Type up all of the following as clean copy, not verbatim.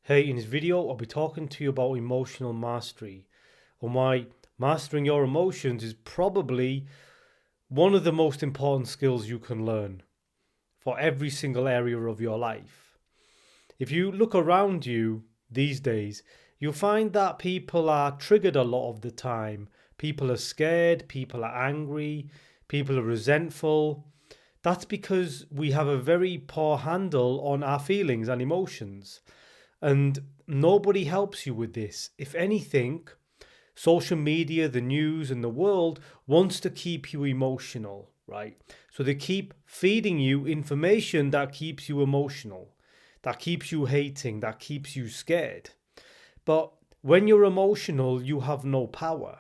Hey, in this video, I'll be talking to you about emotional mastery and why mastering your emotions is probably one of the most important skills you can learn for every single area of your life. If you look around you these days, you'll find that people are triggered a lot of the time. People are scared, people are angry, people are resentful. That's because we have a very poor handle on our feelings and emotions. And nobody helps you with this. If anything, social media, the news, and the world wants to keep you emotional, right? So they keep feeding you information that keeps you emotional, that keeps you hating, that keeps you scared. But when you're emotional, you have no power.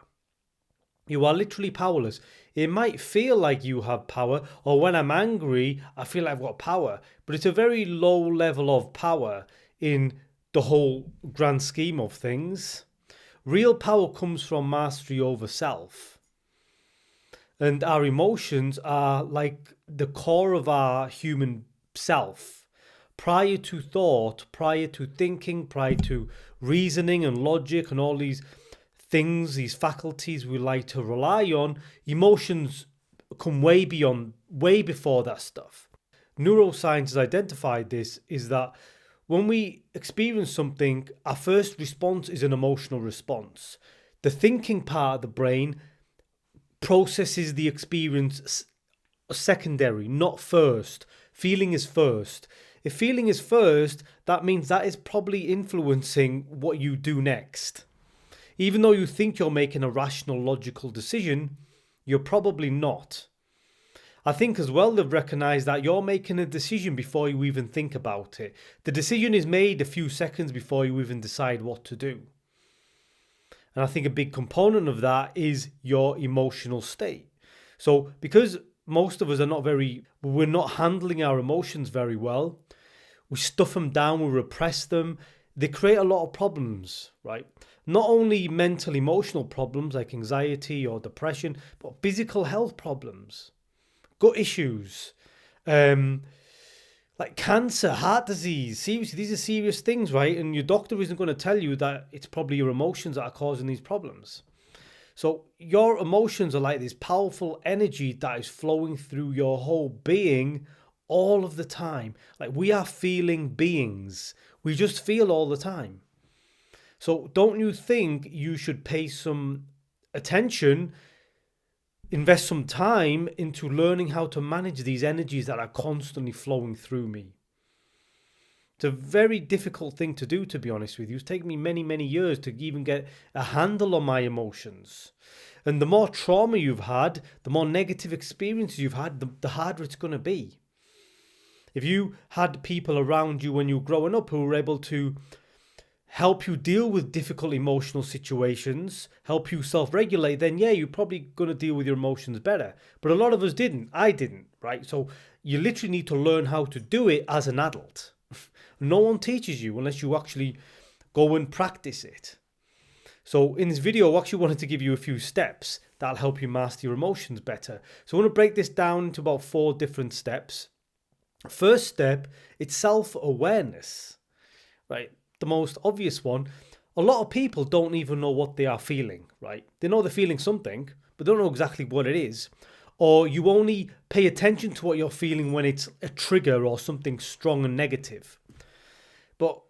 You are literally powerless. It might feel like you have power, or when I'm angry, I feel like I've got power, but it's a very low level of power in the whole grand scheme of things. Real power comes from mastery over self. And our emotions are like the core of our human self. Prior to thought, prior to thinking, prior to reasoning and logic and all these things, these faculties we like to rely on, emotions come way beyond, way before that stuff. Neuroscience has identified this is that when we experience something, our first response is an emotional response. The thinking part of the brain processes the experience secondary, not first. Feeling is first. If feeling is first, that means that is probably influencing what you do next. Even though you think you're making a rational, logical decision, you're probably not. I think as well they've recognised that you're making a decision before you even think about it. The decision is made a few seconds before you even decide what to do. And I think a big component of that is your emotional state. So because most of us we're not handling our emotions very well, we stuff them down, we repress them, they create a lot of problems, right? Not only mental, emotional problems like anxiety or depression, but physical health problems, gut issues, like cancer, heart disease. Seriously, these are serious things, right? And your doctor isn't going to tell you that it's probably your emotions that are causing these problems. So your emotions are like this powerful energy that is flowing through your whole being all of the time. Like we are feeling beings. We just feel all the time. So don't you think you should pay some attention, invest some time into learning how to manage these energies that are constantly flowing through me? It's a very difficult thing to do, to be honest with you. It's taken me many, many years to even get a handle on my emotions. And the more trauma you've had, the more negative experiences you've had, the harder it's going to be. If you had people around you when you were growing up who were able to help you deal with difficult emotional situations, help you self-regulate, then yeah, you're probably going to deal with your emotions better. But a lot of us didn't. I didn't, right? So you literally need to learn how to do it as an adult. No one teaches you unless you actually go and practice it. So in this video, I actually wanted to give you a few steps that'll help you master your emotions better. So I want to break this down into about 4 different steps. First step, it's self-awareness, right? The most obvious one. A lot of people don't even know what they are feeling, right? They know they're feeling something, but don't know exactly what it is. Or you only pay attention to what you're feeling when it's a trigger or something strong and negative. But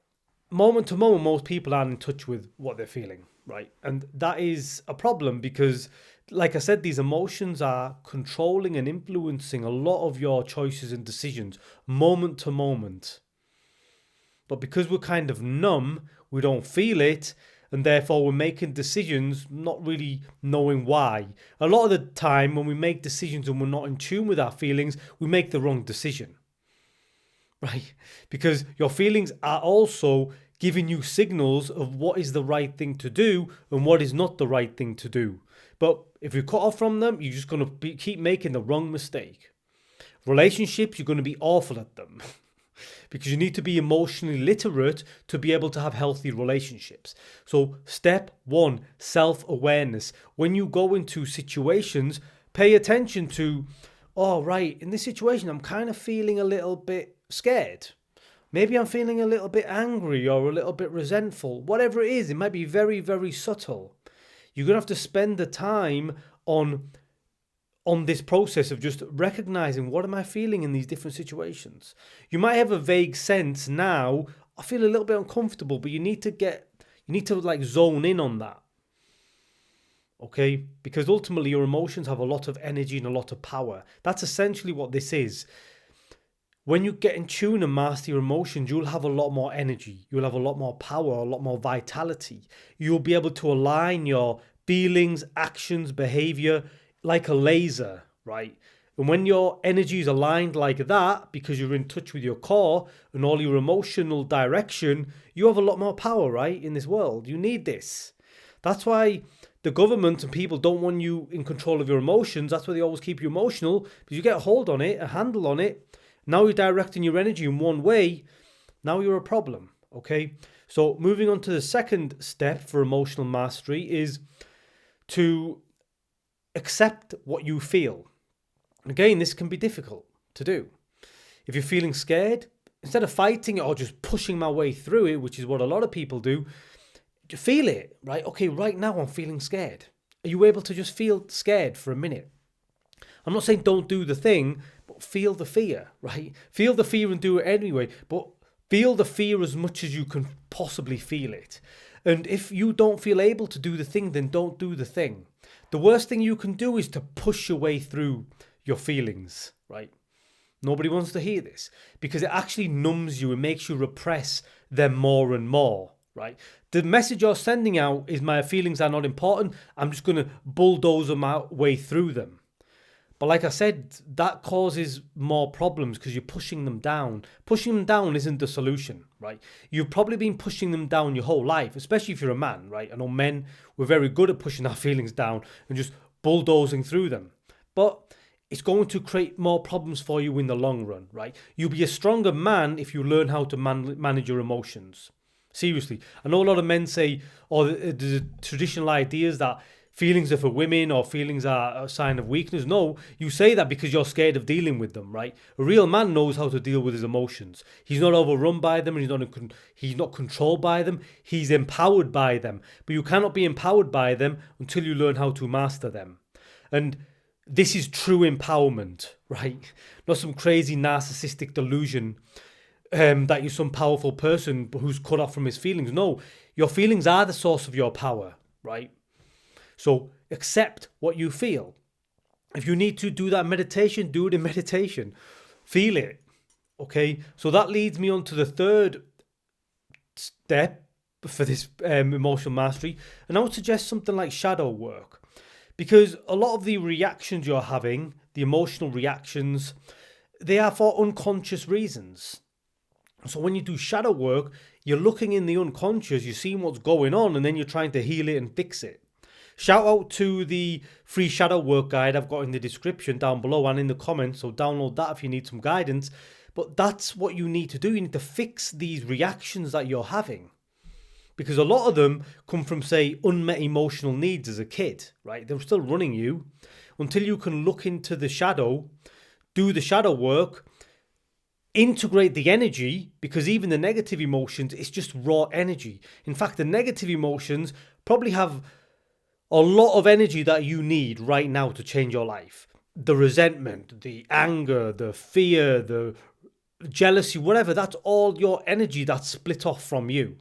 moment to moment, most people aren't in touch with what they're feeling, right? And that is a problem because, like I said, these emotions are controlling and influencing a lot of your choices and decisions moment to moment. But because we're kind of numb, we don't feel it, and therefore we're making decisions not really knowing why. A lot of the time when we make decisions and we're not in tune with our feelings, we make the wrong decision, right? Because your feelings are also giving you signals of what is the right thing to do and what is not the right thing to do. But if you're cut off from them, you're just going to keep making the wrong mistake. Relationships, you're going to be awful at them. Because you need to be emotionally literate to be able to have healthy relationships. So step 1, self-awareness. When you go into situations, pay attention to, oh, right, in this situation, I'm kind of feeling a little bit scared. Maybe I'm feeling a little bit angry or a little bit resentful. Whatever it is, it might be very, very subtle. You're going to have to spend the time on this process of just recognizing, what am I feeling in these different situations. You might have a vague sense now, I feel a little bit uncomfortable, but you need to like zone in on that. Okay, because ultimately your emotions have a lot of energy and a lot of power. That's essentially what this is. When you get in tune and master your emotions, you'll have a lot more energy, you'll have a lot more power, a lot more vitality. You'll be able to align your feelings, actions, behavior like a laser, right? And when your energy is aligned like that, because you're in touch with your core and all your emotional direction, you have a lot more power, right? In this world, you need this. That's why the government and people don't want you in control of your emotions. That's why they always keep you emotional, because you get a hold on it, a handle on it. Now you're directing your energy in one way. Now you're a problem, okay? So moving on to the second step for emotional mastery is to accept what you feel. Again, this can be difficult to do. If you're feeling scared, instead of fighting it or just pushing my way through it, which is what a lot of people do, feel it, right? Okay, right now I'm feeling scared. Are you able to just feel scared for a minute? I'm not saying don't do the thing, but feel the fear, right? Feel the fear and do it anyway, but feel the fear as much as you can possibly feel it. And if you don't feel able to do the thing, then don't do the thing. The worst thing you can do is to push your way through your feelings, right? Nobody wants to hear this, because it actually numbs you and makes you repress them more and more, right? The message you're sending out is, my feelings are not important. I'm just going to bulldoze my way through them. But like I said, that causes more problems because you're pushing them down. Pushing them down isn't the solution, right? You've probably been pushing them down your whole life, especially if you're a man, right? I know men, we're very good at pushing our feelings down and just bulldozing through them. But it's going to create more problems for you in the long run, right? You'll be a stronger man if you learn how to manage your emotions. Seriously. I know a lot of men say, or the traditional ideas that feelings are for women or feelings are a sign of weakness. No, you say that because you're scared of dealing with them, right? A real man knows how to deal with his emotions. He's not overrun by them. He's not controlled by them. He's empowered by them. But you cannot be empowered by them until you learn how to master them. And this is true empowerment, right? Not some crazy narcissistic delusion that you're some powerful person who's cut off from his feelings. No, your feelings are the source of your power, right? So accept what you feel. If you need to do that meditation, do it in meditation. Feel it, okay? So that leads me on to the third step for this emotional mastery. And I would suggest something like shadow work. Because a lot of the reactions you're having, the emotional reactions, they are for unconscious reasons. So when you do shadow work, you're looking in the unconscious, you're seeing what's going on, and then you're trying to heal it and fix it. Shout out to the free shadow work guide I've got in the description down below and in the comments. So download that if you need some guidance. But that's what you need to do. You need to fix these reactions that you're having. Because a lot of them come from, say, unmet emotional needs as a kid, right? They're still running you until you can look into the shadow, do the shadow work, integrate the energy, because even the negative emotions, it's just raw energy. In fact, the negative emotions probably have a lot of energy that you need right now to change your life. The resentment, the anger, the fear, the jealousy, whatever, that's all your energy that's split off from you.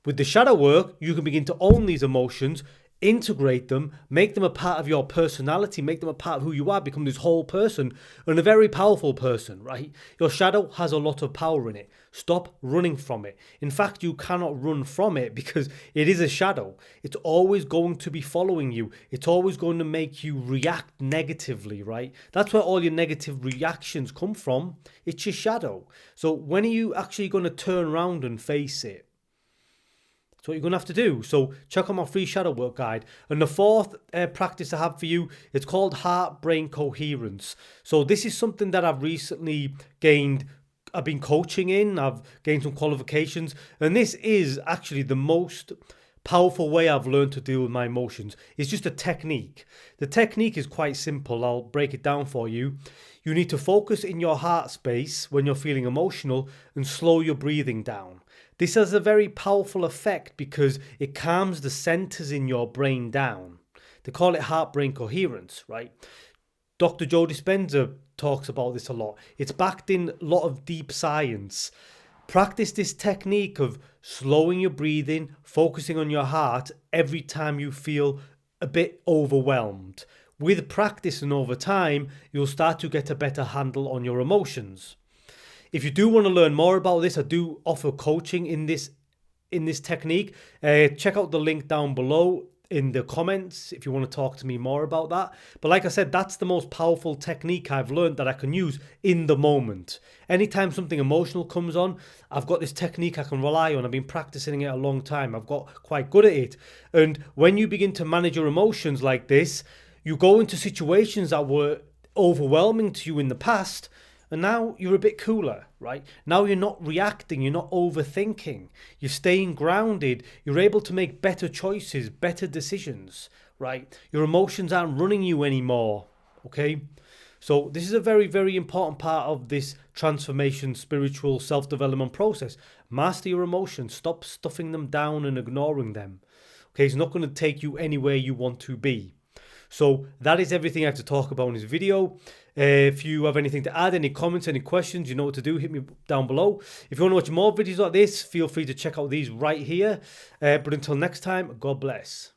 With the shadow work, you can begin to own these emotions, integrate them, make them a part of your personality, make them a part of who you are, become this whole person, and a very powerful person, right? Your shadow has a lot of power in it. Stop running from it. In fact, you cannot run from it because it is a shadow. It's always going to be following you. It's always going to make you react negatively, right? That's where all your negative reactions come from. It's your shadow. So when are you actually going to turn around and face it? That's what you're going to have to do. So check out my free shadow work guide. And the fourth practice I have for you, it's called heart-brain coherence. So this is something that I've recently gained. I've been coaching in. I've gained some qualifications. And this is actually the most powerful way I've learned to deal with my emotions. It's just a technique. The technique is quite simple. I'll break it down for you. You need to focus in your heart space when you're feeling emotional and slow your breathing down. This has a very powerful effect because it calms the centers in your brain down. They call it heart-brain coherence, right? Dr. Joe Dispenza talks about this a lot. It's backed in a lot of deep science. Practice this technique of slowing your breathing, focusing on your heart every time you feel a bit overwhelmed. With practice and over time, you'll start to get a better handle on your emotions. If you do want to learn more about this, I do offer coaching in this technique. Check out the link down below in the comments if you want to talk to me more about that. But like I said, that's the most powerful technique I've learned that I can use in the moment. Anytime something emotional comes on, I've got this technique I can rely on. I've been practicing it a long time. I've got quite good at it. And when you begin to manage your emotions like this, you go into situations that were overwhelming to you in the past, and now you're a bit cooler, right? Now you're not reacting, you're not overthinking, you're staying grounded, you're able to make better choices, better decisions, right? Your emotions aren't running you anymore, okay? So this is a very, very important part of this transformation, spiritual self-development process. Master your emotions, stop stuffing them down and ignoring them. Okay, it's not going to take you anywhere you want to be. So that is everything I have to talk about in this video. If you have anything to add, any comments, any questions, you know what to do, hit me down below. If you want to watch more videos like this, feel free to check out these right here. But until next time, God bless.